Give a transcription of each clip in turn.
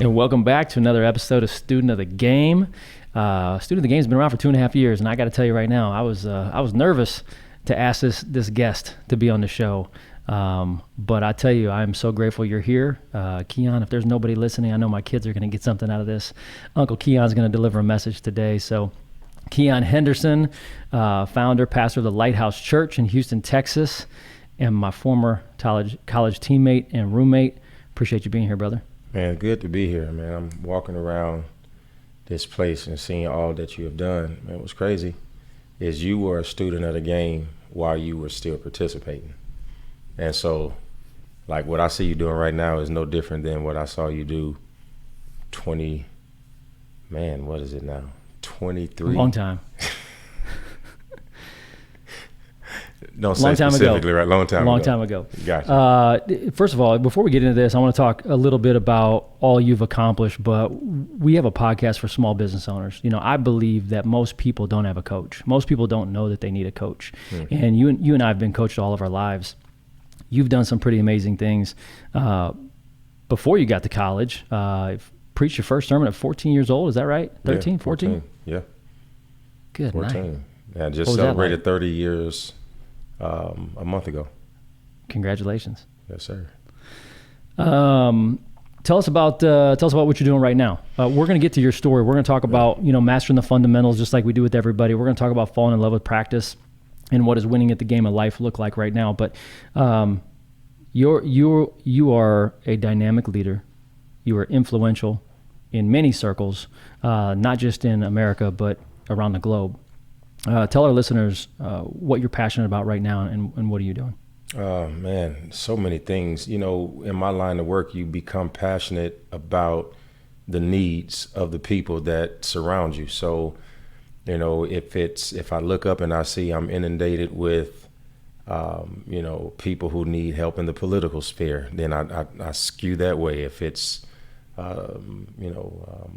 And welcome back to another episode of Student of the Game. Student of the Game's been around for 2.5 years, and I got to tell you right now, I was nervous to ask this guest to be on the show. But I tell you, I'm so grateful you're here. Keon, if there's nobody listening, I know my kids are going to get something out of this. Uncle Keon's going to deliver a message today. So Keion Henderson, founder, pastor of the Lighthouse Church in Houston, Texas, and my former college teammate and roommate. Appreciate you being here, brother. Man, good to be here, man. I'm walking around this place and seeing all that you have done. Man, what's crazy is you were a student of the game while you were still participating. And so, like, what I see you doing right now is no different than what I saw you do 23? Long time. Don't say specifically, right? Long time ago. Gotcha. First of all, before we get into this, I want to talk a little bit about all you've accomplished, but we have a podcast for small business owners. You know, I believe that most people don't have a coach. Most people don't know that they need a coach. Mm-hmm. And you and I have been coached all of our lives. You've done some pretty amazing things. Before you got to college, preached your first sermon at 14 years old. Is that right? 13, yeah, 14? Yeah. Good 14. night. Yeah, I just celebrated 30 years a month ago. Congratulations. Yes, sir. Tell us about what you're doing right now. We're going to get to your story. We're going to talk about, mastering the fundamentals just like we do with everybody. We're going to talk about falling in love with practice and what does winning at the game of life look like right now. But you are a dynamic leader. You are influential in many circles, not just in America, but around the globe. Tell our listeners what you're passionate about right now and what are you doing? Man, so many things. You know, in my line of work, you become passionate about the needs of the people that surround you. So, if I look up and I see I'm inundated with, people who need help in the political sphere, then I skew that way. If it's,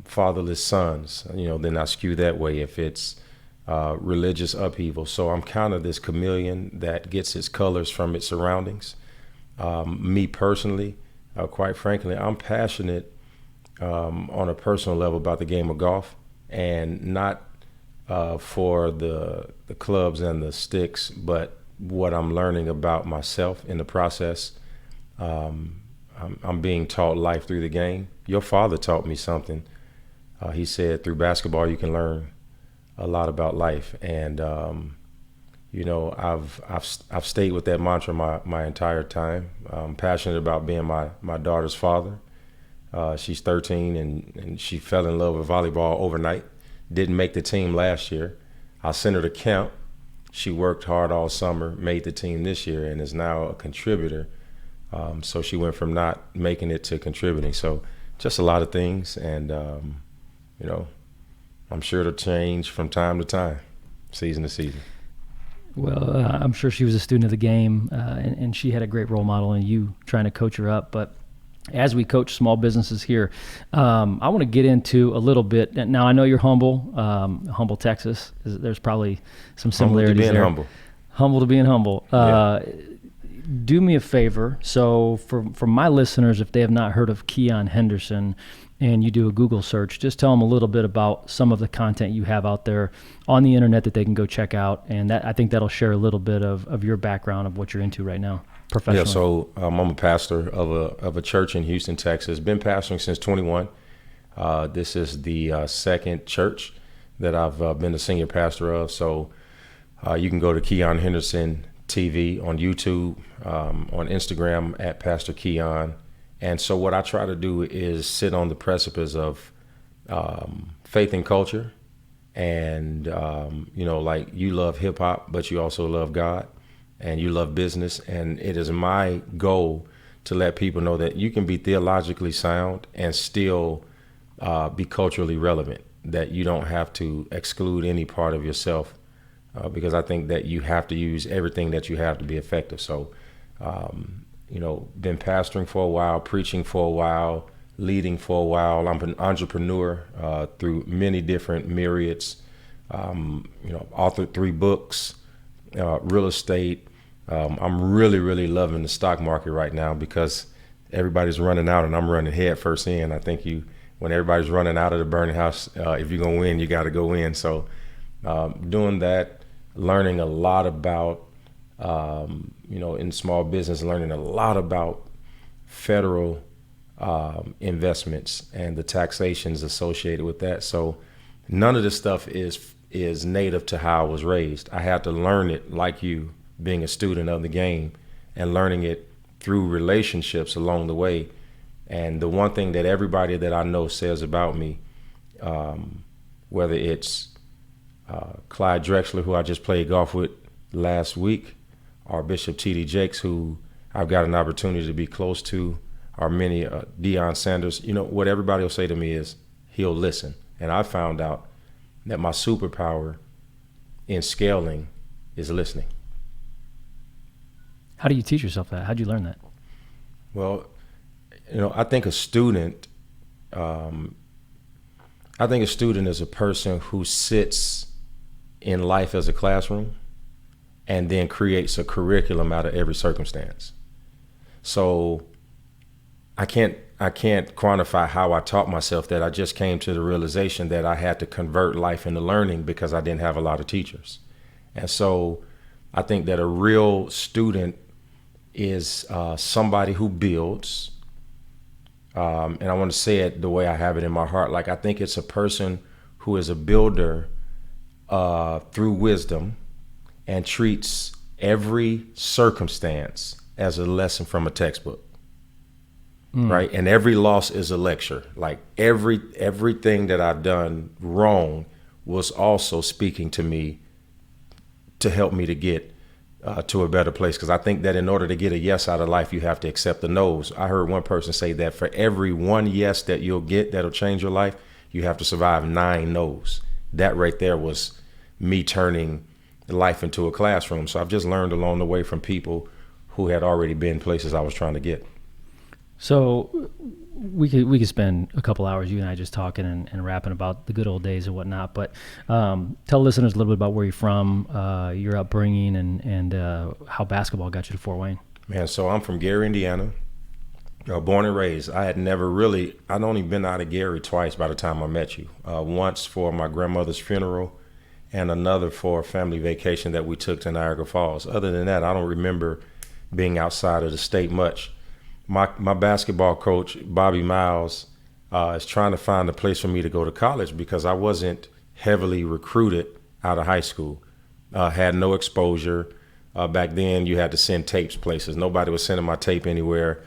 fatherless sons, then I skew that way. If it's religious upheaval. So I'm kind of this chameleon that gets its colors from its surroundings. Me personally, quite frankly, I'm passionate on a personal level about the game of golf, and not for the clubs and the sticks, but what I'm learning about myself in the process. I'm being taught life through the game. Your father taught me something. He said through basketball you can learn a lot about life, and I've stayed with that mantra my entire time. I'm passionate about being my daughter's father. She's 13 and she fell in love with volleyball overnight. Didn't make the team last year. I sent her to camp. She worked hard all summer, made the team this year, and is now a contributor. So she went from not making it to contributing. So just a lot of things, and I'm sure it'll change from time to time, season to season. Well, I'm sure she was a student of the game, and she had a great role model in you trying to coach her up. But as we coach small businesses here, I want to get into a little bit. Now, I know you're humble, Texas. There's probably some similarities there. Humble to being humble. Yeah. Do me a favor. So for my listeners, if they have not heard of Keion Henderson, and you do a Google search, just tell them a little bit about some of the content you have out there on the internet that they can go check out. And that, I think that'll share a little bit of your background of what you're into right now professionally. Yeah, so I'm a pastor of a church in Houston, Texas. Been pastoring since 21. This is the second church that I've been the senior pastor of. So you can go to Keion Henderson TV on YouTube, on Instagram at Pastor Keon. And so what I try to do is sit on the precipice of faith and culture. And, like you love hip hop, but you also love God and you love business. And it is my goal to let people know that you can be theologically sound and still be culturally relevant, that you don't have to exclude any part of yourself, because I think that you have to use everything that you have to be effective. So, been pastoring for a while, preaching for a while, leading for a while. I'm an entrepreneur through many different myriads. Authored 3 books, real estate. I'm really, really loving the stock market right now because everybody's running out and I'm running head first in. I think when everybody's running out of the burning house, if you're gonna win, you got to go in. So doing that, learning a lot about, in small business, learning a lot about federal investments and the taxations associated with that. So none of this stuff is native to how I was raised. I had to learn it like you, being a student of the game, and learning it through relationships along the way. And the one thing that everybody that I know says about me, whether it's Clyde Drexler, who I just played golf with last week, or Bishop T.D. Jakes, who I've got an opportunity to be close to, or many Deion Sanders, what everybody will say to me is he'll listen. And I found out that my superpower in scaling is listening. How do you teach yourself that? How did you learn that? Well, I think a student is a person who sits in life as a classroom and then creates a curriculum out of every circumstance. So I can't quantify how I taught myself that. I just came to the realization that I had to convert life into learning because I didn't have a lot of teachers. And so I think that a real student is somebody who builds, and I want to say it the way I have it in my heart. Like, I think it's a person who is a builder through wisdom and treats every circumstance as a lesson from a textbook. Right? And every loss is a lecture. Like everything that I've done wrong was also speaking to me to help me to get to a better place. Because I think that in order to get a yes out of life, you have to accept the no's. I heard one person say that for every one yes that you'll get that'll change your life, you have to survive 9 no's. That right there was me turning life into a classroom. So I've just learned along the way from people who had already been places I was trying to get. So we could spend a couple hours, you and I, just talking and rapping about the good old days and whatnot. But tell listeners a little bit about where you're from, your upbringing, and how basketball got you to Fort Wayne. Man, so I'm from Gary, Indiana, born and raised. I'd only been out of Gary twice by the time I met you. Once for my grandmother's funeral and another for a family vacation that we took to Niagara Falls. Other than that, I don't remember being outside of the state much. My basketball coach, Bobby Miles, is trying to find a place for me to go to college because I wasn't heavily recruited out of high school. Had no exposure. Back then, you had to send tapes places. Nobody was sending my tape anywhere.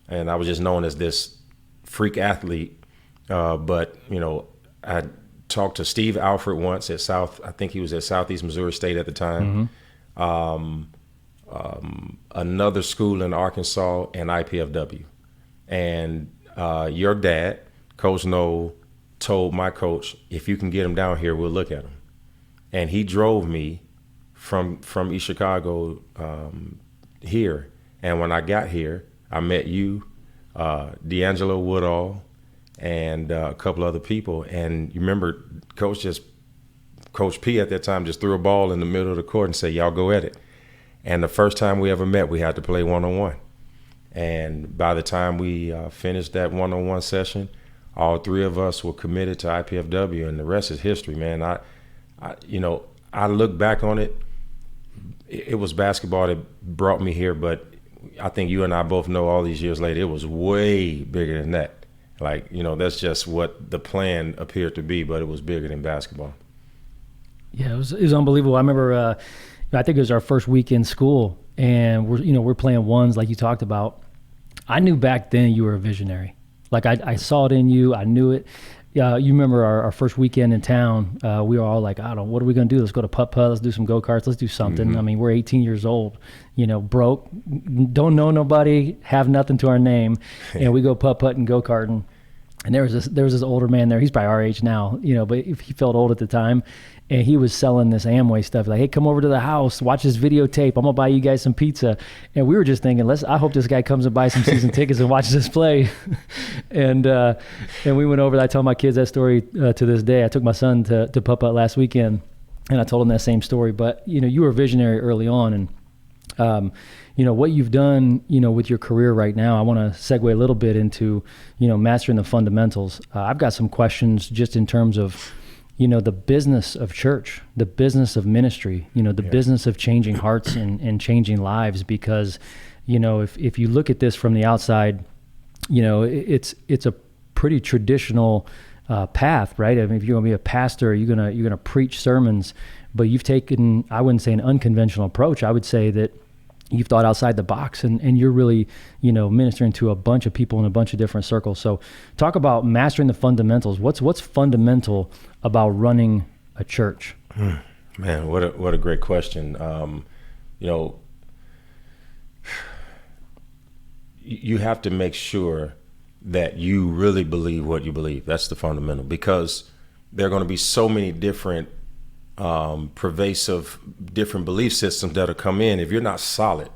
And I was just known as this freak athlete. But I talked to Steve Alford once at I think he was at Southeast Missouri State at the time. Mm-hmm. Another school in Arkansas, and IPFW. And your dad, Coach Noel, told my coach, if you can get him down here, we'll look at him. And he drove me from East Chicago here. And when I got here, I met you, D'Angelo Woodall, and a couple other people. And you remember Coach P at that time just threw a ball in the middle of the court and said, y'all go at it. And the first time we ever met, we had to play one-on-one. And by the time we finished that one-on-one session, all 3 of us were committed to IPFW, and the rest is history, man. I look back on it. It was basketball that brought me here, but I think you and I both know all these years later, it was way bigger than that. Like, that's just what the plan appeared to be, but it was bigger than basketball. Yeah, it was unbelievable. I remember I think it was our first week in school, and we're playing ones like you talked about. I knew back then you were a visionary. Like I saw it in you. I knew it. You remember our first weekend in town. We were all like, what are we gonna do? Let's go to putt-putt. Let's do some go-karts. Let's do something. Mm-hmm. I mean, we're 18 years old. Broke, don't know nobody, have nothing to our name, and we go putt-putt and go-karting. And there was this older man there. He's probably our age now, but he felt old at the time. And he was selling this Amway stuff. Like, hey, come over to the house, watch this videotape. I'm gonna buy you guys some pizza. And we were just thinking, I hope this guy comes and buys some season tickets and watches us play. and we went over. I tell my kids that story to this day. I took my son to putt-putt last weekend, and I told him that same story. But you were a visionary early on, and What you've done, with your career right now, I want to segue a little bit into, mastering the fundamentals. I've got some questions just in terms of, the business of church, the business of ministry, the business of changing hearts and changing lives. Because, if you look at this from the outside, it's a pretty traditional path, right? I mean, if you're going to be a pastor, you're going to preach sermons, but you've taken, I wouldn't say an unconventional approach. I would say that you've thought outside the box, and you're really, ministering to a bunch of people in a bunch of different circles. So talk about mastering the fundamentals. What's fundamental about running a church? Man, what a great question. You have to make sure that you really believe what you believe. That's the fundamental, because there are going to be so many different pervasive different belief systems that'll come in. If you're not solid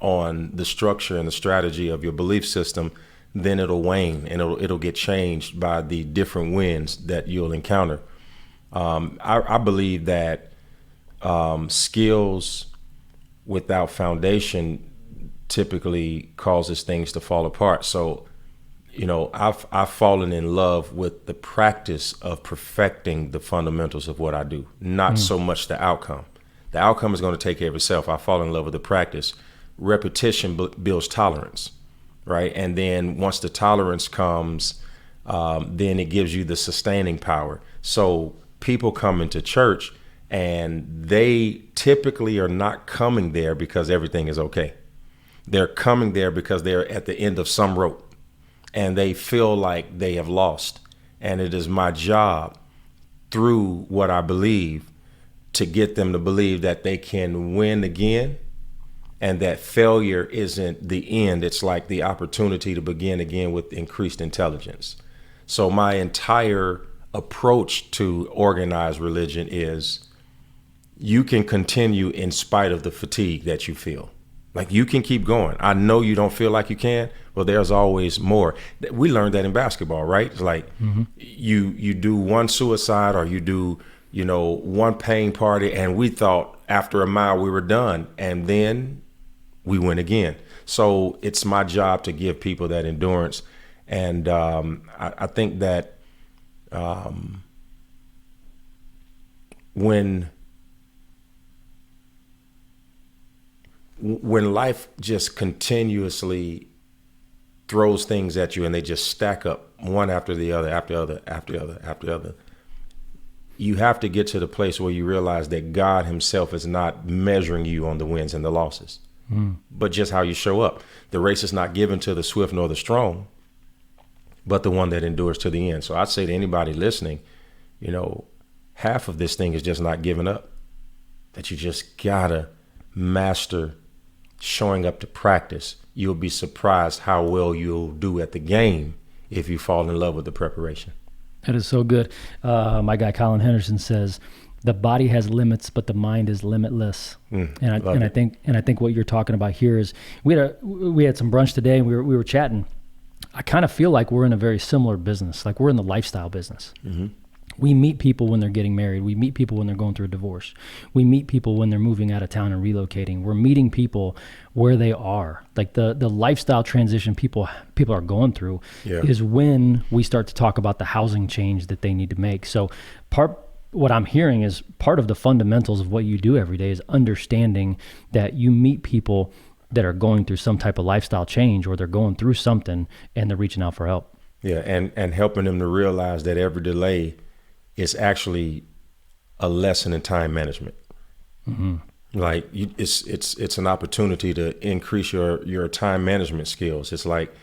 on the structure and the strategy of your belief system, then it'll wane and it'll get changed by the different winds that you'll encounter. I believe that skills without foundation typically causes things to fall apart. So, I've fallen in love with the practice of perfecting the fundamentals of what I do, not so much the outcome. The outcome is going to take care of itself. I fall in love with the practice. Repetition builds tolerance, right? And then once the tolerance comes, then it gives you the sustaining power. So people come into church and they typically are not coming there because everything is okay. They're coming there because they're at the end of some rope and they feel like they have lost. And it is my job, through what I believe, to get them to believe that they can win again, and that failure isn't the end. It's like the opportunity to begin again with increased intelligence. So my entire approach to organized religion is you can continue in spite of the fatigue that you feel. Like, you can keep going. I know you don't feel like you can. Well, there's always more. We learned that in basketball, right? It's like you do one suicide, or you do, one pain party, and we thought after a mile we were done, and then we went again. So it's my job to give people that endurance. And I think that when life just continuously throws things at you and they just stack up one after the other, after other, you have to get to the place where you realize that God himself is not measuring you on the wins and the losses, but just how you show up. The race is not given to the swift nor the strong, but the one that endures to the end. So I'd say to anybody listening, half of this thing is just not giving up, that you just gotta master showing up to practice. You'll be surprised how well you'll do at the game if you fall in love with the preparation. That is so good. My guy Keion Henderson says, "The body has limits, but the mind is limitless." I think what you're talking about here is we had some brunch today, and we were chatting. I kind of feel like we're in a very similar business. Like, we're in the lifestyle business. Mm-hmm. We meet people when they're getting married. We meet people when they're going through a divorce. We meet people when they're moving out of town and relocating. We're meeting people where they are. Like, the lifestyle transition people are going through is when we start to talk about the housing change that they need to make. So what I'm hearing is part of the fundamentals of what you do every day is understanding that you meet people that are going through some type of lifestyle change, or they're going through something and they're reaching out for help. Yeah, and helping them to realize that every delay is actually a lesson in time management. Mm-hmm. Like, it's an opportunity to increase your time management skills. It's like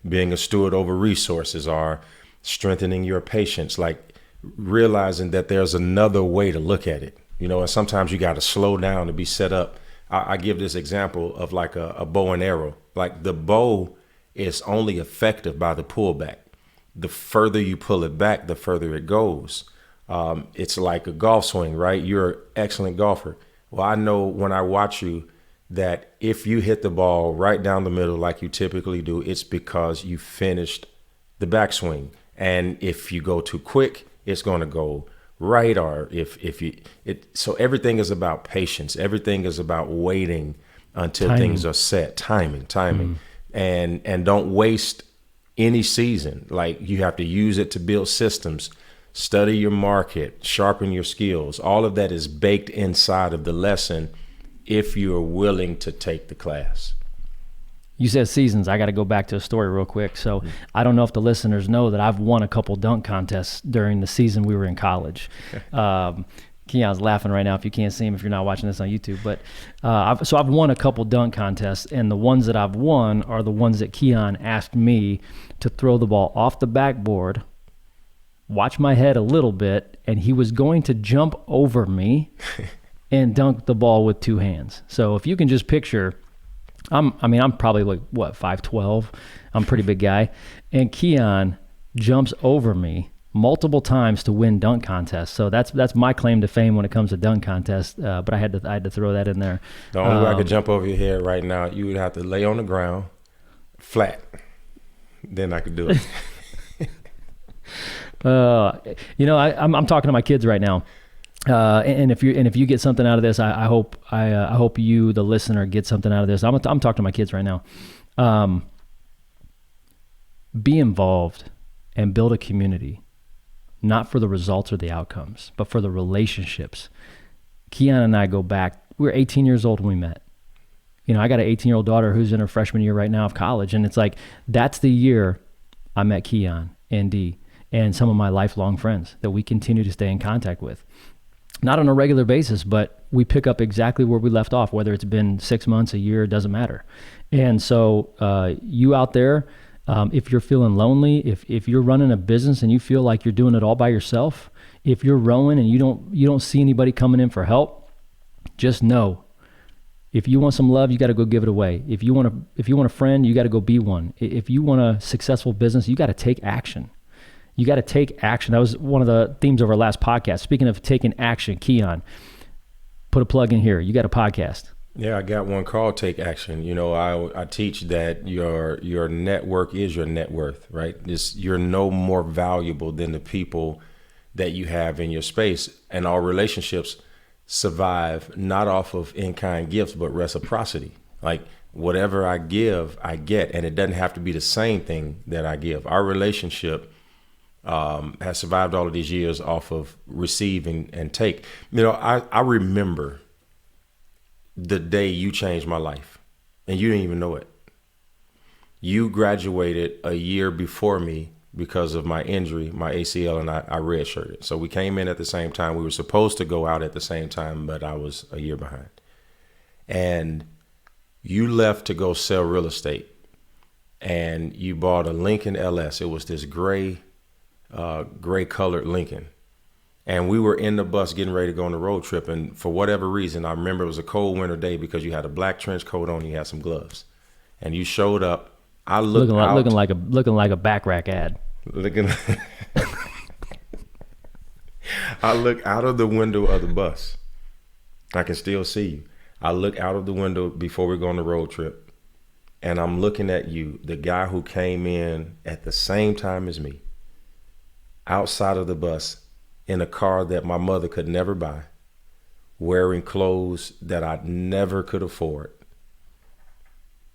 being a steward over resources, or strengthening your patience, like realizing that there's another way to look at it. And sometimes you got to slow down to be set up. I give this example of like a bow and arrow. Like, the bow is only effective by the pullback. The further you pull it back, the further it goes. It's like a golf swing, right? You're an excellent golfer. Well, I know when I watch you that if you hit the ball right down the middle like you typically do, it's because you finished the backswing. And if you go too quick, it's going to go right. Or so everything is about patience. Everything is about waiting. until Timing. things are set. Timing. And don't waste any season. Like, you have to use it to build systems, study your market, sharpen your skills. All of that is baked inside of the lesson if you are willing to take the class. You said seasons. I got to go back to a story real quick. So I don't know if the listeners know that I've won a couple dunk contests during the season we were in college. Keon's laughing right now if you can't see him, if you're not watching this on YouTube. But I've won a couple dunk contests, and the ones that I've won are the ones that Keon asked me to throw the ball off the backboard, watch my head a little bit, and he was going to jump over me and dunk the ball with two hands. So if you can just picture, I'm probably like, 5'12". I'm a pretty big guy. And Keon jumps over me multiple times to win dunk contests. So that's my claim to fame when it comes to dunk contests. But I had to throw that in there. The only way I could jump over your head right now, you would have to lay on the ground flat. Then I could do it. I'm talking to my kids right now. And if you get something out of this, I hope you, the listener, get something out of this. I'm talking to my kids right now. Be involved and build a community, not for the results or the outcomes, but for the relationships. Keon and I go back. We were 18 years old when we met. I got an 18-year-old daughter who's in her freshman year right now of college, and it's like that's the year I met Keon and Dee and some of my lifelong friends that we continue to stay in contact with. Not on a regular basis, but we pick up exactly where we left off, whether it's been 6 months, a year, it doesn't matter. And so you out there, if you're feeling lonely, if you're running a business and you feel like you're doing it all by yourself, if you're rowing and you don't see anybody coming in for help, just know, if you want some love, you got to go give it away. If you want a friend, you got to go be one. If you want a successful business, you got to take action. You got to take action. That was one of the themes of our last podcast. Speaking of taking action, Keon, put a plug in here. You got a podcast. Yeah, I got one called Take Action. I teach that your network is your net worth, right? You're no more valuable than the people that you have in your space. And our relationships survive not off of in-kind gifts, but reciprocity. Like, whatever I give, I get. And it doesn't have to be the same thing that I give. Our relationship has survived all of these years off of receive and take. I remember the day you changed my life, and you didn't even know it. You graduated a year before me because of my injury, my ACL, and I redshirted. So we came in at the same time. We were supposed to go out at the same time, but I was a year behind. And you left to go sell real estate, and you bought a Lincoln LS. It was this gray colored Lincoln. And we were in the bus getting ready to go on the road trip. And for whatever reason, I remember it was a cold winter day because you had a black trench coat on, you had some gloves, and you showed up. I looked looking like a back rack ad. I look out of the window of the bus. I can still see you. I look out of the window before we go on the road trip, and I'm looking at you, the guy who came in at the same time as me, outside of the bus, in a car that my mother could never buy, wearing clothes that I never could afford,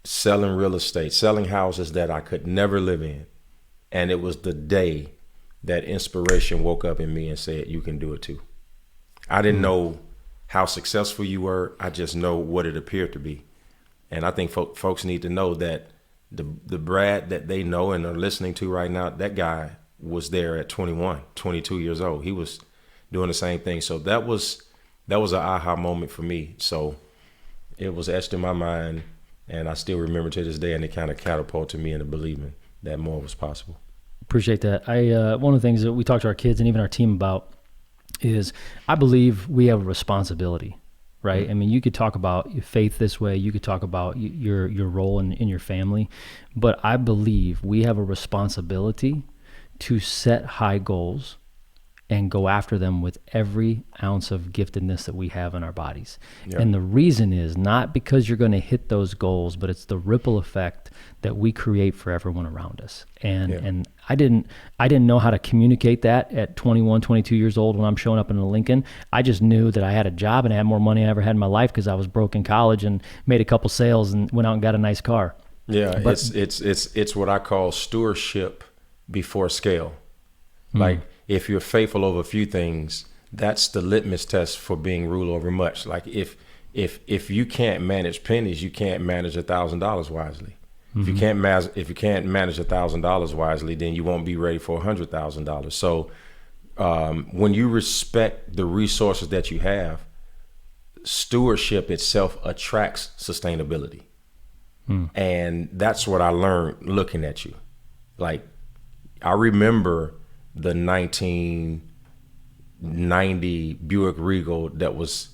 selling real estate, selling houses that I could never live in. And it was the day that inspiration woke up in me and said, you can do it too. I didn't know how successful you were. I just know what it appeared to be. And I think folks need to know that the Brad that they know and are listening to right now, that guy was there at 21, 22 years old. He was doing the same thing. So that was an aha moment for me. So it was etched in my mind, and I still remember to this day, and it kind of catapulted me into believing that more was possible. Appreciate that. One of the things that we talk to our kids and even our team about is I believe we have a responsibility, right? I mean, you could talk about your faith this way. You could talk about your role in your family. But I believe we have a responsibility to set high goals and go after them with every ounce of giftedness that we have in our bodies. Yep. And the reason is not because you're going to hit those goals, but it's the ripple effect that we create for everyone around us. And I didn't know how to communicate that at 21, 22 years old when I'm showing up in a Lincoln. I just knew that I had a job and I had more money than I ever had in my life because I was broke in college and made a couple sales and went out and got a nice car. Yeah, but it's what I call stewardship before scale. Like, if you're faithful over a few things, that's the litmus test for being ruled over much. Like, if you can't manage pennies, you can't manage $1,000 wisely. If you can't manage $1,000 wisely, then you won't be ready for $100,000. So when you respect the resources that you have, stewardship itself attracts sustainability. And that's what I learned looking at you. Like, I remember the 1990 Buick Regal that was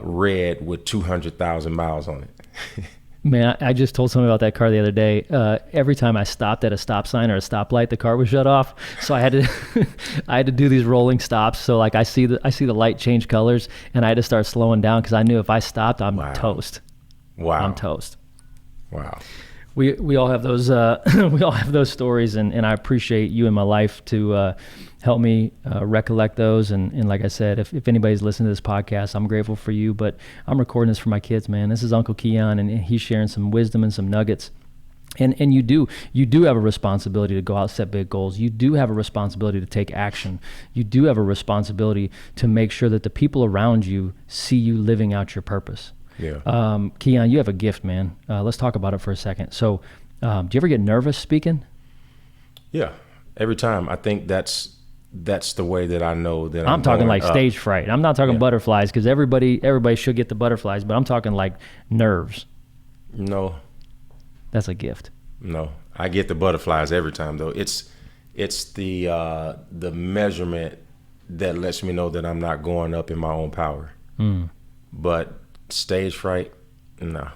red with 200,000 miles on it. Man, I just told someone about that car the other day. Every time I stopped at a stop sign or a stoplight, the car was shut off. So I had to, I had to do these rolling stops. So like I see the light change colors, and I had to start slowing down because I knew if I stopped, I'm toast. Wow. I'm toast. Wow. We all have those we all have those stories, and I appreciate you in my life to help me recollect those. And like I said, if anybody's listening to this podcast, I'm grateful for you. But I'm recording this for my kids, man. This is Uncle Keon, and he's sharing some wisdom and some nuggets. And you do have a responsibility to go out, set big goals. You do have a responsibility to take action. You do have a responsibility to make sure that the people around you see you living out your purpose. Yeah. Keon, you have a gift, man. Let's talk about it for a second. So, do you ever get nervous speaking? Yeah, every time. I think that's the way that I know that I'm talking like stage fright. I'm not talking butterflies, because everybody should get the butterflies, but I'm talking like nerves. No. That's a gift. No, I get the butterflies every time though. It's the measurement that lets me know that I'm not going up in my own power. But stage fright, no.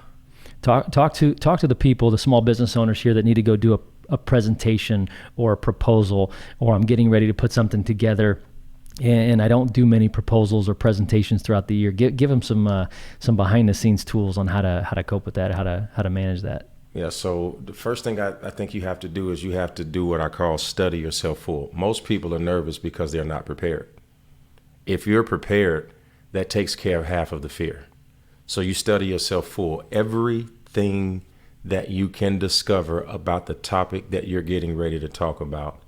Talk to the people, the small business owners here that need to go do a presentation or a proposal, or I'm getting ready to put something together, and I don't do many proposals or presentations throughout the year. Give them some behind the scenes tools on how to cope with that, how to manage that. Yeah. So the first thing I think you have to do is you have to do what I call study yourself full. Most people are nervous because they're not prepared. If you're prepared, that takes care of half of the fear. So you study yourself full. Everything that you can discover about the topic that you're getting ready to talk about,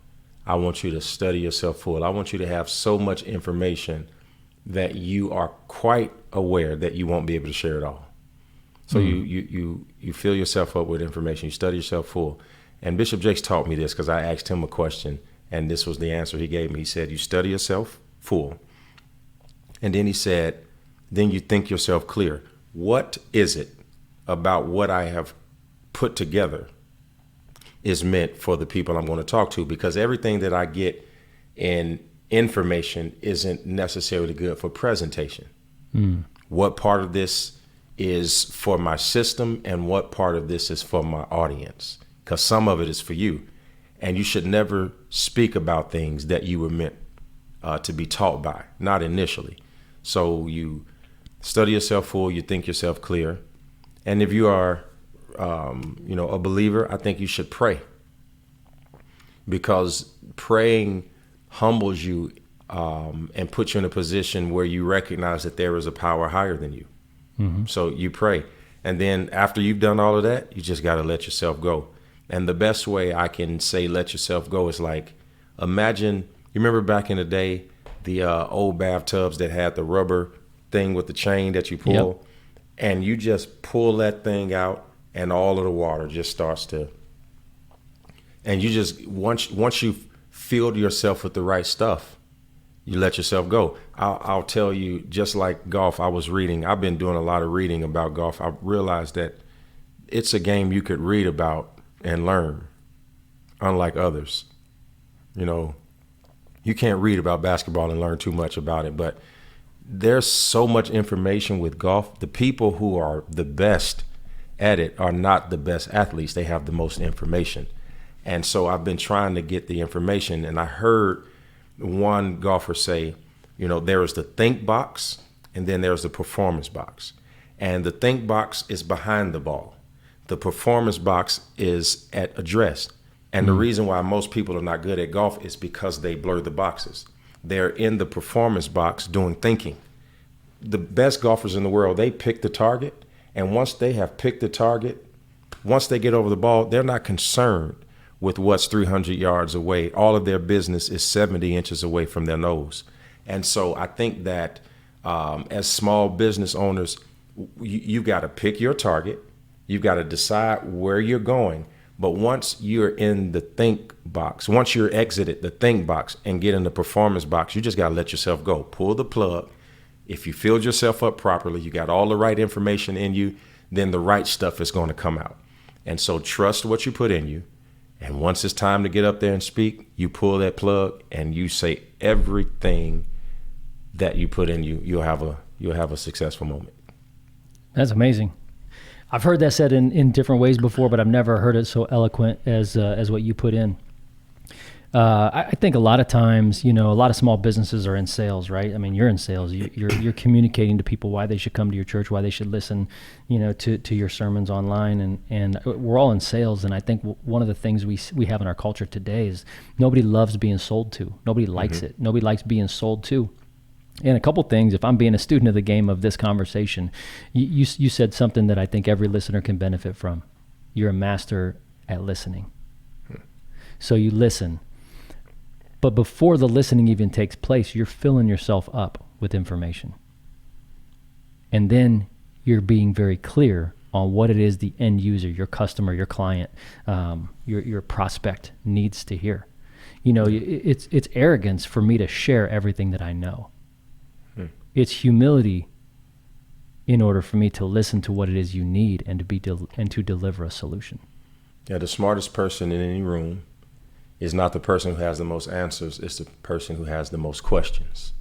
I want you to study yourself full. I want you to have so much information that you are quite aware that you won't be able to share it all. So you fill yourself up with information. You study yourself full. And Bishop Jakes taught me this because I asked him a question, and this was the answer he gave me. He said, you study yourself full. And then he said, then you think yourself clear. What is it about what I have put together is meant for the people I'm going to talk to? Because everything that I get in information isn't necessarily good for presentation. What part of this is for my system and what part of this is for my audience? Because some of it is for you. And you should never speak about things that you were meant to be taught by, not initially. So you study yourself full, you think yourself clear. And if you are, a believer, I think you should pray, because praying humbles you and puts you in a position where you recognize that there is a power higher than you. So you pray. And then after you've done all of that, you just got to let yourself go. And the best way I can say let yourself go is like, imagine, you remember back in the day, the old bathtubs that had the rubber thing with the chain that you pull, and you just pull that thing out and all of the water just starts to, and you just, once you've filled yourself with the right stuff, you let yourself go. I'll tell you, just like golf, I've been doing a lot of reading about golf. I realized that it's a game you could read about and learn, unlike others. You can't read about basketball and learn too much about it, but there's so much information with golf. The people who are the best at it are not the best athletes. They have the most information. And so I've been trying to get the information, and I heard one golfer say, there is the think box and then there's the performance box. And the think box is behind the ball. The performance box is at address. And the reason why most people are not good at golf is because they blur the boxes. They're in the performance box doing thinking. The best golfers in the world, they pick the target. And once they have picked the target, once they get over the ball, they're not concerned with what's 300 yards away. All of their business is 70 inches away from their nose. And so I think that as small business owners, you've got to pick your target. You've got to decide where you're going. But once you're in the think box, once you're exited the think box and get in the performance box, you just got to let yourself go. Pull the plug. If you filled yourself up properly, you got all the right information in you, then the right stuff is going to come out. And so trust what you put in you. And once it's time to get up there and speak, you pull that plug and you say everything that you put in you. You'll have a successful moment. That's amazing. I've heard that said in different ways before, but I've never heard it so eloquent as what you put in. I think a lot of times, a lot of small businesses are in sales, right? I mean, you're in sales. You're communicating to people why they should come to your church, why they should listen, to your sermons online, and we're all in sales. And I think one of the things we have in our culture today is nobody loves being sold to. Nobody likes it. Nobody likes being sold to. And a couple things, if I'm being a student of the game of this conversation, you said something that I think every listener can benefit from. You're a master at listening. So you listen. But before the listening even takes place, you're filling yourself up with information. And then you're being very clear on what it is the end user, your customer, your client, your prospect needs to hear. It's arrogance for me to share everything that I know. It's humility in order for me to listen to what it is you need and to deliver a solution. Yeah, the smartest person in any room is not the person who has the most answers. It's the person who has the most questions.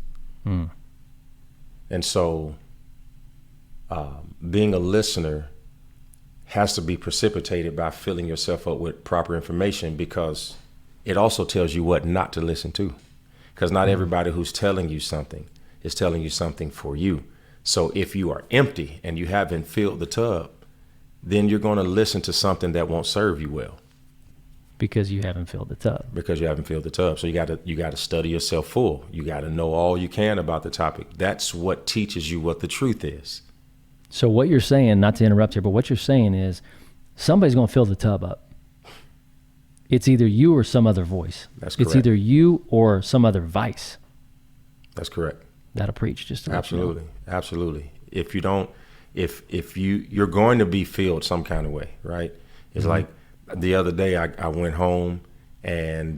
And so being a listener has to be precipitated by filling yourself up with proper information, because it also tells you what not to listen to. Because not everybody who's telling you something is telling you something for you. So if you are empty and you haven't filled the tub, then you're going to listen to something that won't serve you well. Because you haven't filled the tub. Because you haven't filled the tub. So you got to study yourself full. You got to know all you can about the topic. That's what teaches you what the truth is. So what you're saying, not to interrupt here, but what you're saying is somebody's going to fill the tub up. It's either you or some other voice. That's correct. It's either you or some other vice. That's correct. That'll preach just to absolutely, absolutely. If you don't, if you're going to be filled some kind of way, right? It's like the other day I went home and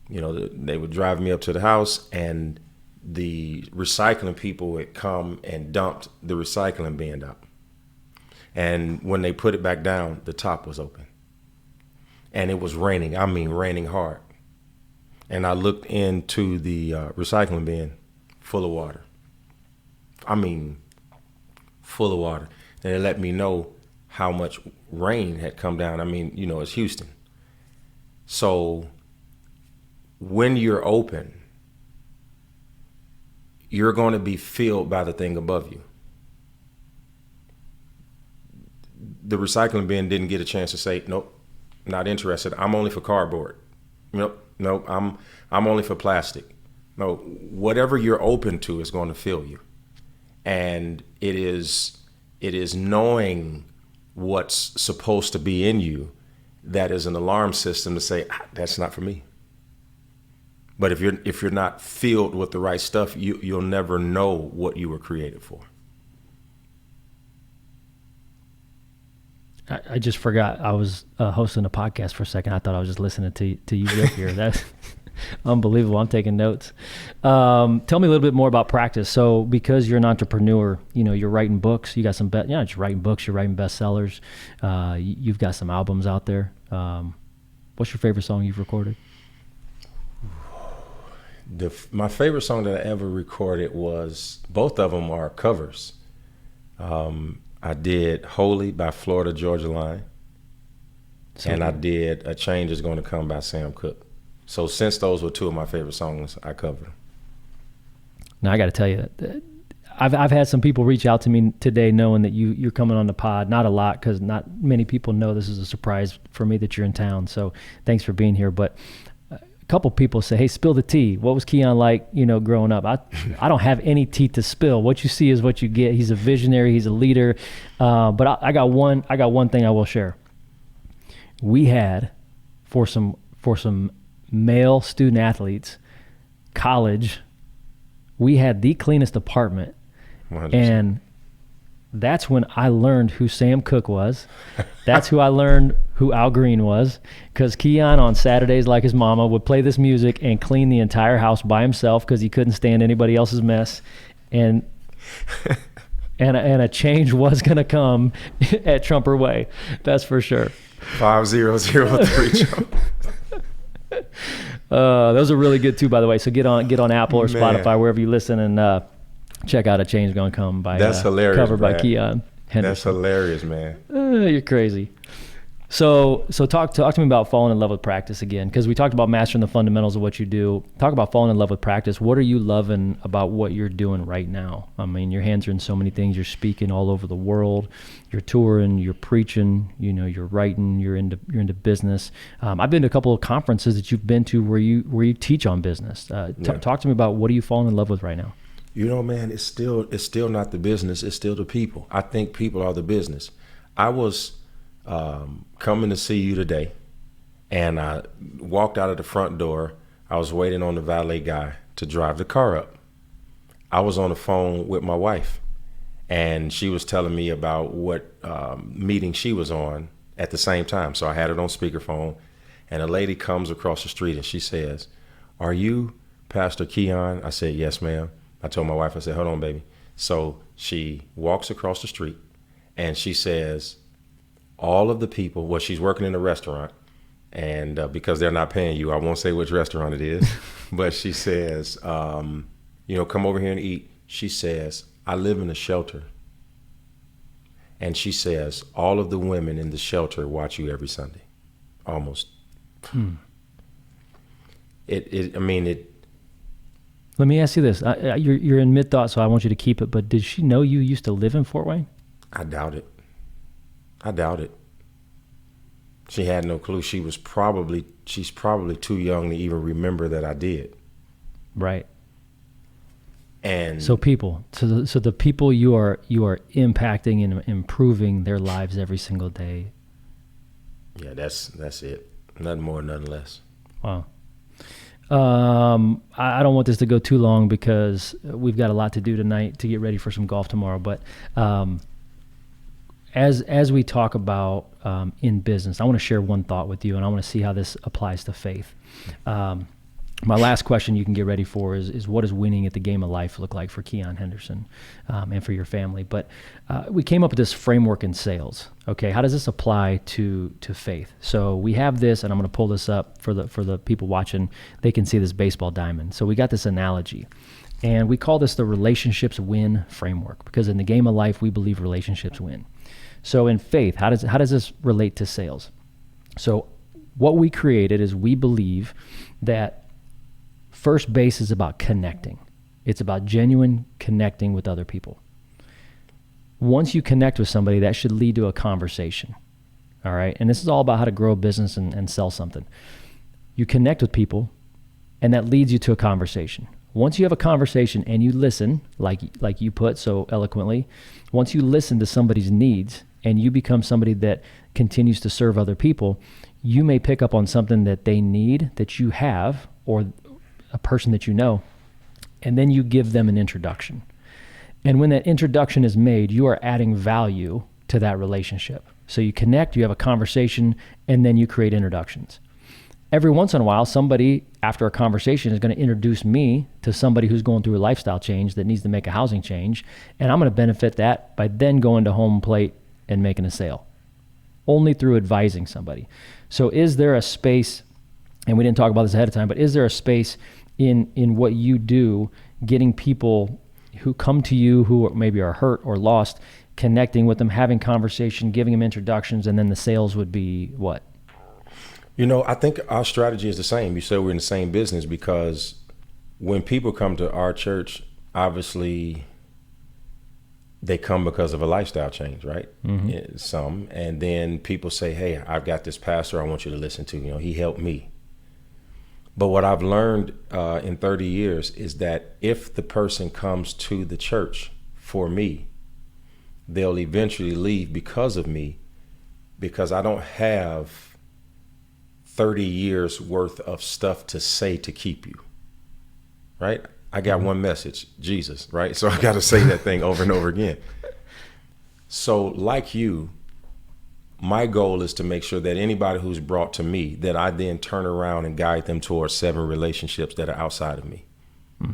they would drive me up to the house, and the recycling people would come and dumped the recycling bin out. And when they put it back down, the top was open. And it was raining. I mean, raining hard. And I looked into the recycling bin, full of water. I mean, full of water. And it let me know how much rain had come down. I mean, it's Houston. So when you're open, you're going to be filled by the thing above you. The recycling bin didn't get a chance to say, nope, not interested. I'm only for cardboard. Nope, I'm only for plastic. No, whatever you're open to is going to fill you. And it is knowing what's supposed to be in you that is an alarm system to say, that's not for me. But if you're not filled with the right stuff, you'll never know what you were created for. I just forgot I was hosting a podcast for a second. I thought I was just listening to you rip here. That's unbelievable. I'm taking notes. Tell me a little bit more about practice. So because you're an entrepreneur, you're writing books. You got some, you're not just writing books, you're writing bestsellers. You've got some albums out there. What's your favorite song you've recorded? My favorite song that I ever recorded was, both of them are covers. I did Holy by Florida Georgia Line, and I did A Change Is Going to Come by Sam Cooke. So since those were two of my favorite songs, I covered them. Now I got to tell you that I've had some people reach out to me today knowing that you're coming on the pod. Not a lot, because not many people know this is a surprise for me that you're in town. So thanks for being here. But a couple people say, hey, spill the tea. What was Keon like, growing up? I don't have any tea to spill. What you see is what you get. He's a visionary. He's a leader. But I got one thing I will share. We had, for some male student athletes, college, we had the cleanest apartment. 100%. And that's when I learned who Sam Cooke was. That's who I learned who Al Green was, because Keon on Saturdays, like his mama, would play this music and clean the entire house by himself because he couldn't stand anybody else's mess. And a change was going to come at Trumper Way. That's for sure. 5003. Those are really good too, by the way. So get on Apple or Spotify, wherever you listen, and check out A Change Gonna Come by That's hilarious, covered man. by Keion Henderson. That's hilarious, man. You're crazy. So talk to me about falling in love with practice again, because we talked about mastering the fundamentals of what you do. Talk about falling in love with practice. What are you loving about what you're doing right now? I mean, your hands are in so many things. You're speaking all over the world. You're touring. You're preaching. You're writing. You're into business. I've been to a couple of conferences that you've been to where you teach on business. Talk to me about what are you falling in love with right now? Man, it's still not the business. It's still the people. I think people are the business. I was coming to see you today, and I walked out of the front door. I was waiting on the valet guy to drive the car up. I was on the phone with my wife, and she was telling me about what meeting she was on at the same time. So I had it on speakerphone, and a lady comes across the street and she says, "Are you Pastor Keon?" I said, "Yes, ma'am." I told my wife, I said, "Hold on, baby." So she walks across the street and she says, all of the people, well, she's working in a restaurant, and because they're not paying you, I won't say which restaurant it is, but she says, come over here and eat. She says, I live in a shelter. And she says, all of the women in the shelter watch you every Sunday. Almost. Let me ask you this. You're in mid-thought, so I want you to keep it, but did she know you used to live in Fort Wayne? I doubt it. She had no clue. She's probably too young to even remember that I did. Right. And so the people you are impacting and improving their lives every single day. Yeah, that's it. Nothing more, nothing less. Wow. I don't want this to go too long because we've got a lot to do tonight to get ready for some golf tomorrow. But as we talk about in business, I want to share one thought with you, and I want to see how this applies to faith. My last question you can get ready for is what does winning at the game of life look like for Keion Henderson and for your family? But we came up with this framework in sales. Okay, how does this apply to faith? So we have this, and I'm going to pull this up for the people watching. They can see this baseball diamond. So we got this analogy, and we call this the relationships win framework, because in the game of life we believe relationships win. So in faith, how does this relate to sales? So what we created is we believe that first base is about connecting. It's about genuine connecting with other people. Once you connect with somebody, that should lead to a conversation. All right. And this is all about how to grow a business and sell something. You connect with people, and that leads you to a conversation. Once you have a conversation and you listen, like you put so eloquently, once you listen to somebody's needs and you become somebody that continues to serve other people, you may pick up on something that they need that you have, or a person that you know, and then you give them an introduction. And when that introduction is made, you are adding value to that relationship. So you connect, you have a conversation, and then you create introductions. Every once in a while, somebody after a conversation is going to introduce me to somebody who's going through a lifestyle change that needs to make a housing change, and I'm going to benefit that by then going to home plate and making a sale, only through advising somebody. So is there a space, and we didn't talk about this ahead of time, but is there a space in what you do, getting people who come to you who maybe are hurt or lost, connecting with them, having conversation, giving them introductions, and then the sales would be what? I think our strategy is the same. You said we're in the same business because when people come to our church, obviously they come because of a lifestyle change, right? Mm-hmm. Some. And then people say, hey, I've got this pastor I want you to listen to. He helped me. But what I've learned in 30 years is that if the person comes to the church for me, they'll eventually leave because of me, because I don't have 30 years worth of stuff to say to keep you, right? I got one message, Jesus, right? So I got to say that thing over and over again. So like you, my goal is to make sure that anybody who's brought to me, that I then turn around and guide them towards 7 relationships that are outside of me,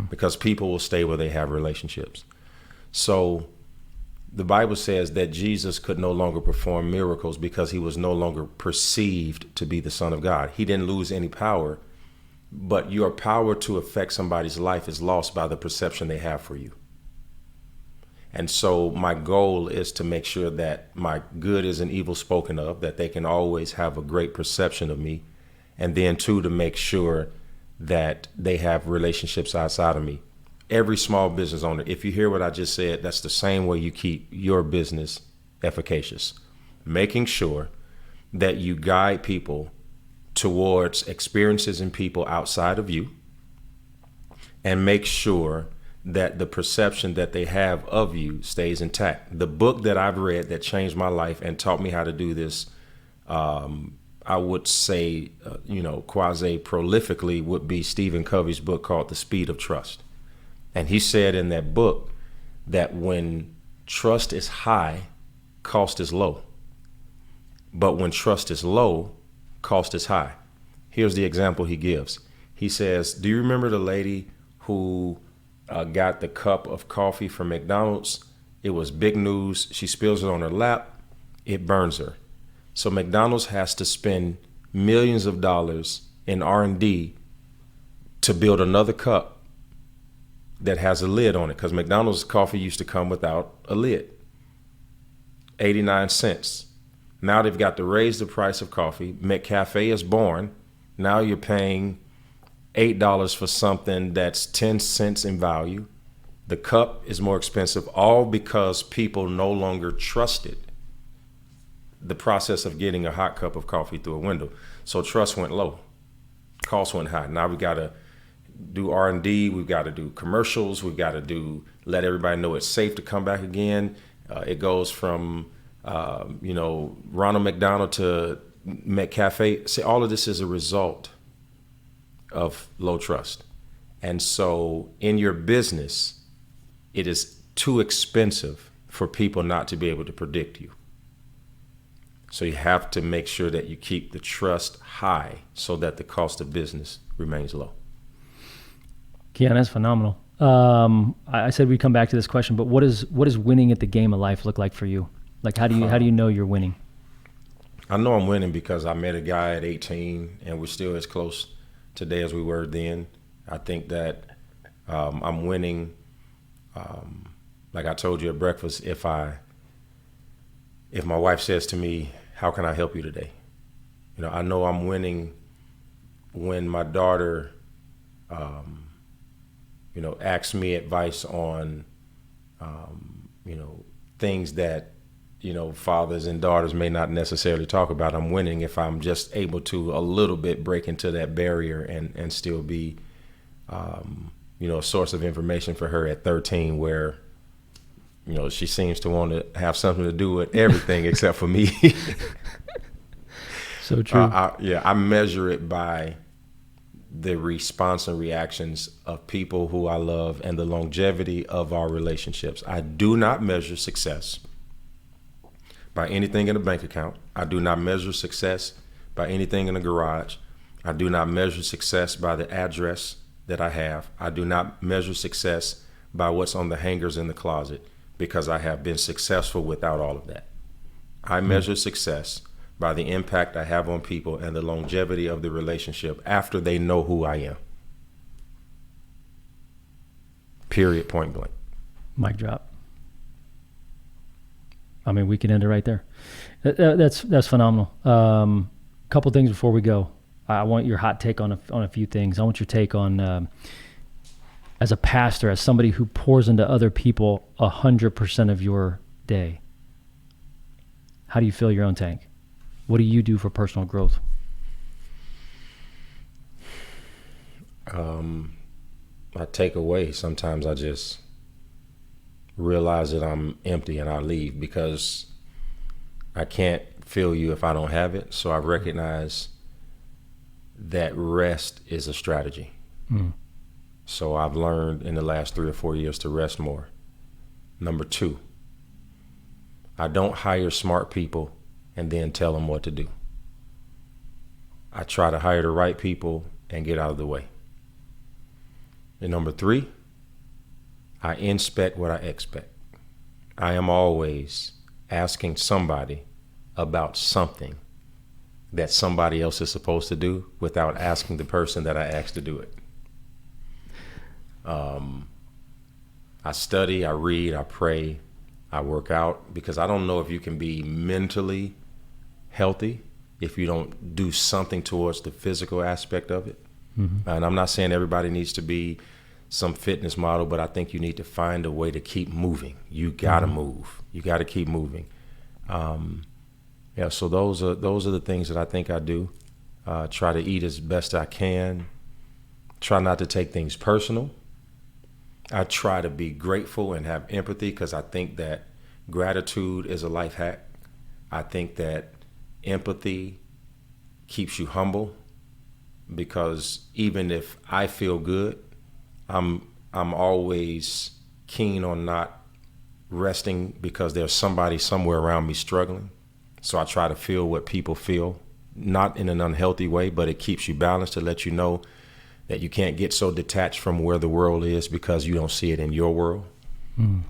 because people will stay where they have relationships. So the Bible says that Jesus could no longer perform miracles because he was no longer perceived to be the Son of God. He didn't lose any power, but your power to affect somebody's life is lost by the perception they have for you. And so my goal is to make sure that my good isn't evil spoken of, that they can always have a great perception of me. And then 2, to make sure that they have relationships outside of me. Every small business owner, if you hear what I just said, that's the same way you keep your business efficacious. Making sure that you guide people towards experiences in people outside of you, and make sure that the perception that they have of you stays intact. The book that I've read that changed my life and taught me how to do this, I would say, quasi prolifically, would be Stephen Covey's book called The Speed of Trust. And he said in that book that when trust is high, cost is low. But when trust is low, cost is high. Here's the example he gives. He says, do you remember the lady who got the cup of coffee from McDonald's? It was big news. She spills it on her lap. It burns her. So McDonald's has to spend millions of dollars in R&D to build another cup that has a lid on it, because McDonald's coffee used to come without a lid. 89 cents. Now they've got to raise the price of coffee. McCafe is born. Now you're paying $8 for something that's 10 cents in value. The cup is more expensive, all because people no longer trusted the process of getting a hot cup of coffee through a window. So trust went low, costs went high. Now we got to do R&D, we've got to do commercials, we've got to let everybody know it's safe to come back again. It goes from Ronald McDonald to McCafe. See, all of this is a result of low trust. And so in your business, it is too expensive for people not to be able to predict you. So you have to make sure that you keep the trust high so that the cost of business remains low. Keon, that's phenomenal. I said we'd come back to this question, but what does winning at the game of life look like for you? Like, how do you know you're winning? I know I'm winning because I met a guy at 18 and we're still as close today as we were then. I think that I'm winning. Like I told you at breakfast, if my wife says to me, how can I help you today? I know I'm winning when my daughter asks me advice on, things that, fathers and daughters may not necessarily talk about. I'm winning if I'm just able to a little bit break into that barrier and still be, a source of information for her at 13, where, she seems to want to have something to do with everything except for me. So true. I measure it by the response and reactions of people who I love and the longevity of our relationships. I do not measure success by anything in a bank account. I do not measure success by anything in a garage. I do not measure success by the address that I have. I do not measure success by what's on the hangers in the closet, because I have been successful without all of that. I measure success by the impact I have on people and the longevity of the relationship after they know who I am. Period, point blank. Mic drop. I mean, we can end it right there. That's phenomenal. couple things before we go. I want your hot take on a few things. I want your take on, as a pastor, as somebody who pours into other people 100% of your day. How do you fill your own tank? What do you do for personal growth? I take away. Sometimes I just realize that I'm empty and I leave because I can't fill you if I don't have it. So I recognize that rest is a strategy. So I've learned in the last 3 or 4 years to rest more. Number 2, I don't hire smart people and then tell them what to do. I try to hire the right people and get out of the way. And number 3, I inspect what I expect. I am always asking somebody about something that somebody else is supposed to do without asking the person that I asked to do it. I study, I read, I pray, I work out, because I don't know if you can be mentally healthy if you don't do something towards the physical aspect of it. And I'm not saying everybody needs to be some fitness model, but I think you need to find a way to keep moving. You gotta move. You gotta keep moving. So those are the things that I think I do. Try to eat as best I can. Try not to take things personal. I try to be grateful and have empathy, because I think that gratitude is a life hack. I think that empathy keeps you humble, because even if I feel good, I'm always keen on not resting because there's somebody somewhere around me struggling. So I try to feel what people feel, not in an unhealthy way, but it keeps you balanced to let you know that you can't get so detached from where the world is because you don't see it in your world.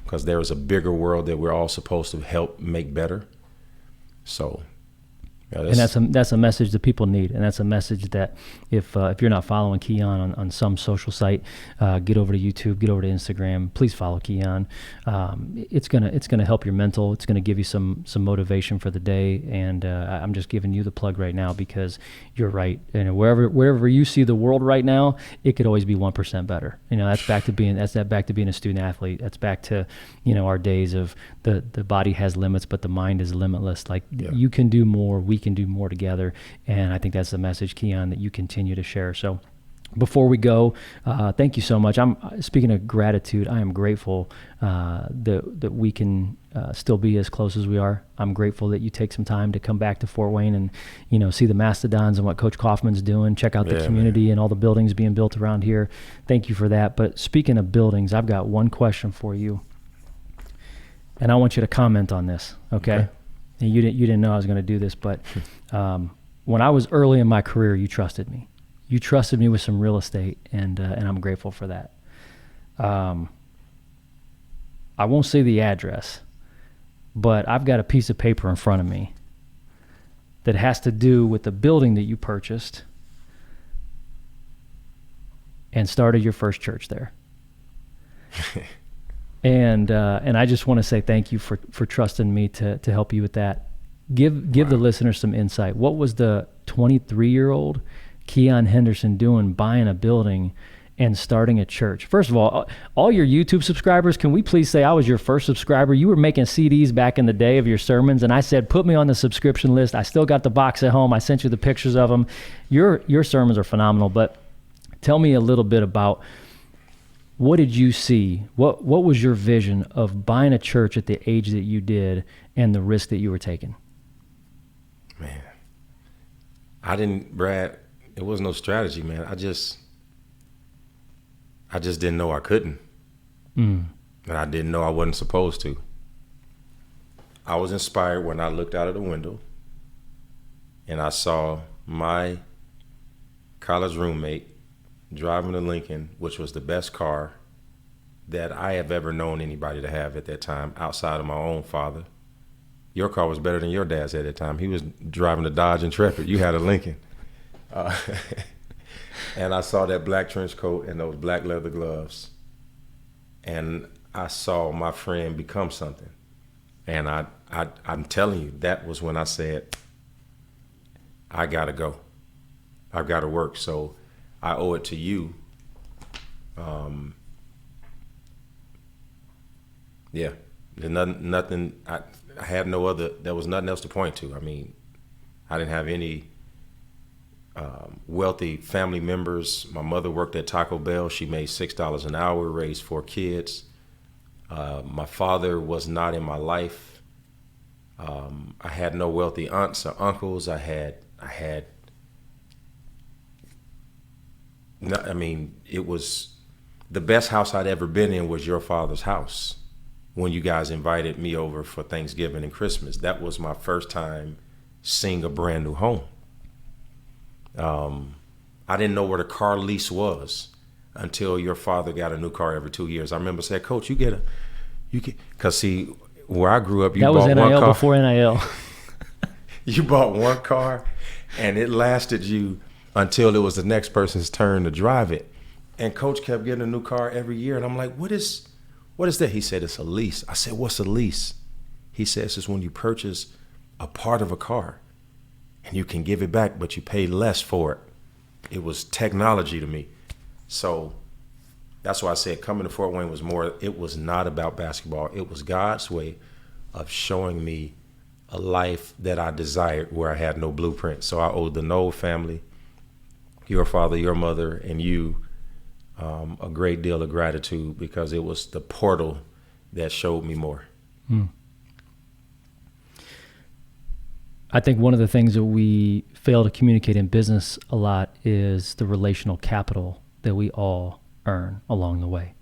Because there is a bigger world that we're all supposed to help make better. So, yeah, and that's a message that people need, and that's a message that if you're not following Keon on some social site, get over to YouTube, get over to Instagram. Please follow Keon. It's gonna help your mental. It's gonna give you some motivation for the day. And I'm just giving you the plug right now, because you're right. And wherever you see the world right now, it could always be 1% better. That's back to being a student athlete. That's back to our days of the body has limits, but the mind is limitless. Like, you can do more. We can do more together. And I think that's the message, Keon, that you continue to share. So before we go, thank you so much. I'm speaking of gratitude. I am grateful that we can still be as close as we are. I'm grateful that you take some time to come back to Fort Wayne and see the Mastodons and what Coach Kaufman's doing. Check out the community and all the buildings being built around here. Thank you for that. But speaking of buildings, I've got one question for you, and I want you to comment on this. Okay. And you didn't know I was going to do this, but when I was early in my career, you trusted me. You trusted me with some real estate, and I'm grateful for that. I won't say the address, but I've got a piece of paper in front of me that has to do with the building that you purchased and started your first church there. And I just want to say thank you for trusting me to help you with that. Give the listeners some insight. What was the 23-year-old Keion Henderson doing buying a building and starting a church? First of all your YouTube subscribers, can we please say I was your first subscriber? You were making CDs back in the day of your sermons, and I said, put me on the subscription list. I still got the box at home. I sent you the pictures of them. Your sermons are phenomenal, but tell me a little bit about, what did you see? What was your vision of buying a church at the age that you did and the risk that you were taking? Man, Brad, it was no strategy, man. I just didn't know I couldn't. And I didn't know I wasn't supposed to. I was inspired when I looked out of the window and I saw my college roommate driving a Lincoln, which was the best car that I have ever known anybody to have at that time, outside of my own father. Your car was better than your dad's at that time. He was driving a Dodge Intrepid. You had a Lincoln. And I saw that black trench coat and those black leather gloves. And I saw my friend become something. And I'm telling you, that was when I said, I gotta go. I've got to work. So I owe it to you. Yeah, there's nothing. I had no other. There was nothing else to point to. I mean, I didn't have any wealthy family members. My mother worked at Taco Bell. She made $6 an hour, raised 4 kids. My father was not in my life. I had no wealthy aunts or uncles. I had. I mean, it was the best house I'd ever been in was your father's house. When you guys invited me over for Thanksgiving and Christmas, that was my first time seeing a brand new home. I didn't know what a car lease was until your father got a new car every 2 years. I remember saying, Coach, you get, because see, where I grew up, you that bought was one NIL car. before NIL. You bought one car, and it lasted you until it was the next person's turn to drive it. And Coach kept getting a new car every year, and I'm like, what is that? He said, it's a lease. I said, what's a lease? He says it's when you purchase a part of a car and you can give it back, but you pay less for it. It was technology to me. So that's why I said coming to Fort Wayne was more, it was not about basketball. It was God's way of showing me a life that I desired where I had no blueprint. So I owed the Knoll family, your father, your mother, and you a great deal of gratitude because it was the portal that showed me more. I think one of the things that we fail to communicate in business a lot is the relational capital that we all earn along the way.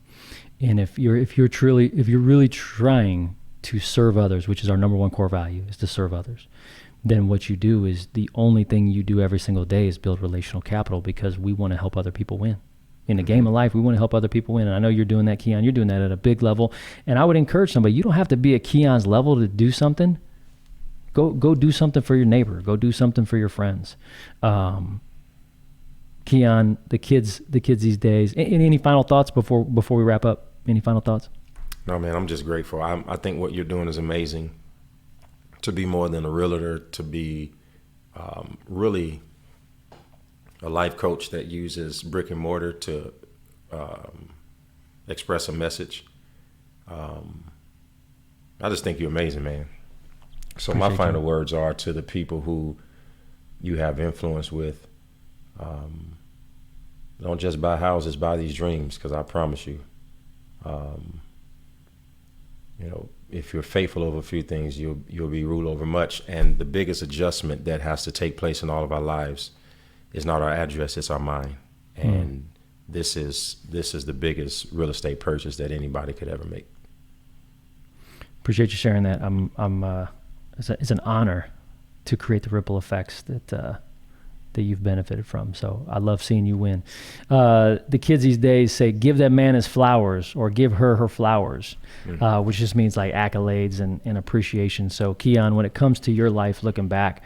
And if you're really trying to serve others, which is our number one core value, is to serve others, then what you do is the only thing you do every single day is build relational capital because we want to help other people win. In the game of life, we want to help other people win. And I know you're doing that, Keon. You're doing that at a big level. And I would encourage somebody, you don't have to be at Keon's level to do something. Go do something for your neighbor. Go do something for your friends. Keon, the kids these days. Any final thoughts before we wrap up? Any final thoughts? No, man, I'm just grateful. I think what you're doing is amazing. To be more than a realtor, to be really a life coach that uses brick and mortar to express a message. I just think you're amazing, man. So my final words are to the people who you have influence with, don't just buy houses, buy these dreams, because I promise you, if you're faithful over a few things, you'll be ruled over much. And the biggest adjustment that has to take place in all of our lives is not our address, it's our mind. And this is the biggest real estate purchase that anybody could ever make. Appreciate you sharing that. It's an honor to create the ripple effects that you've benefited from. So I love seeing you win. The kids these days say, give that man his flowers or give her flowers, which just means like accolades and appreciation. So Keon, when it comes to your life, looking back,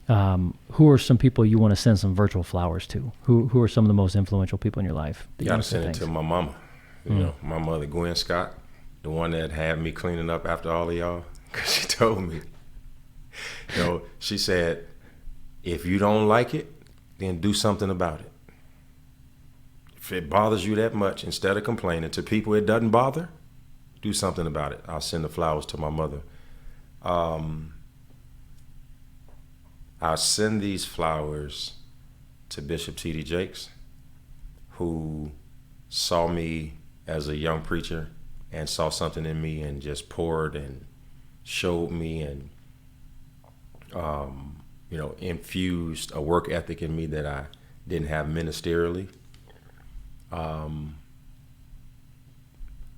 who are some people you want to send some virtual flowers to? Who are some of the most influential people in your life? You got to send it to my mama. My mother, Gwen Scott, the one that had me cleaning up after all of y'all, because she told me, she said, if you don't like it, then do something about it. If it bothers you that much, instead of complaining to people it doesn't bother, do something about it. I'll send the flowers to my mother. I'll send these flowers to Bishop T.D. Jakes, who saw me as a young preacher and saw something in me and just poured and showed me and infused a work ethic in me that I didn't have ministerially.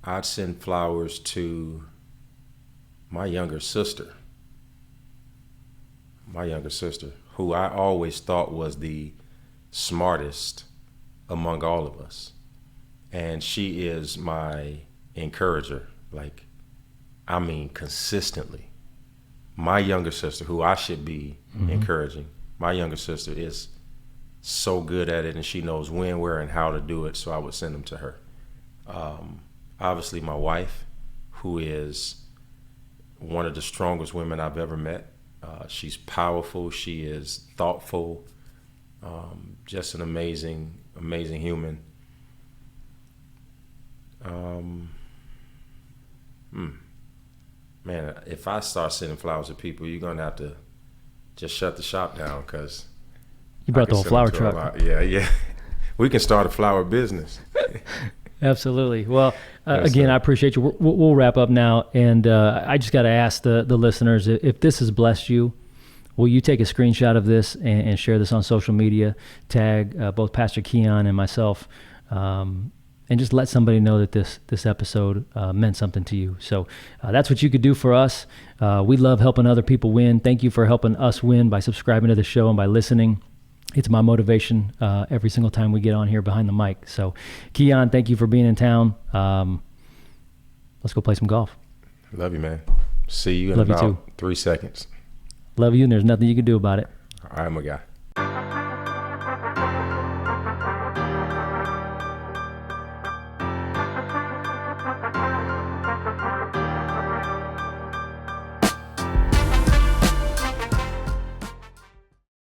I'd send flowers to my younger sister, who I always thought was the smartest among all of us. And she is my encourager, consistently. My younger sister, who I should be encouraging, my younger sister is so good at it, and she knows when, where, and how to do it, so I would send them to her. Obviously, my wife, who is one of the strongest women I've ever met. She's powerful. She is thoughtful. Just an amazing human. Man, if I start sending flowers to people, you're gonna have to just shut the shop down, because you brought the whole flower truck. Yeah. We can start a flower business. Absolutely. Well, again, I appreciate you. We'll wrap up now, and I just got to ask the listeners, if this has blessed you, will you take a screenshot of this and share this on social media, tag both Pastor Keon and myself, and just let somebody know that this episode meant something to you. So that's what you could do for us. We love helping other people win. Thank you for helping us win by subscribing to the show and by listening. It's my motivation every single time we get on here behind the mic. So, Keon, thank you for being in town. Let's go play some golf. Love you, man. See you in Love you about too. 3 seconds. Love you, and there's nothing you can do about it. All right, my guy.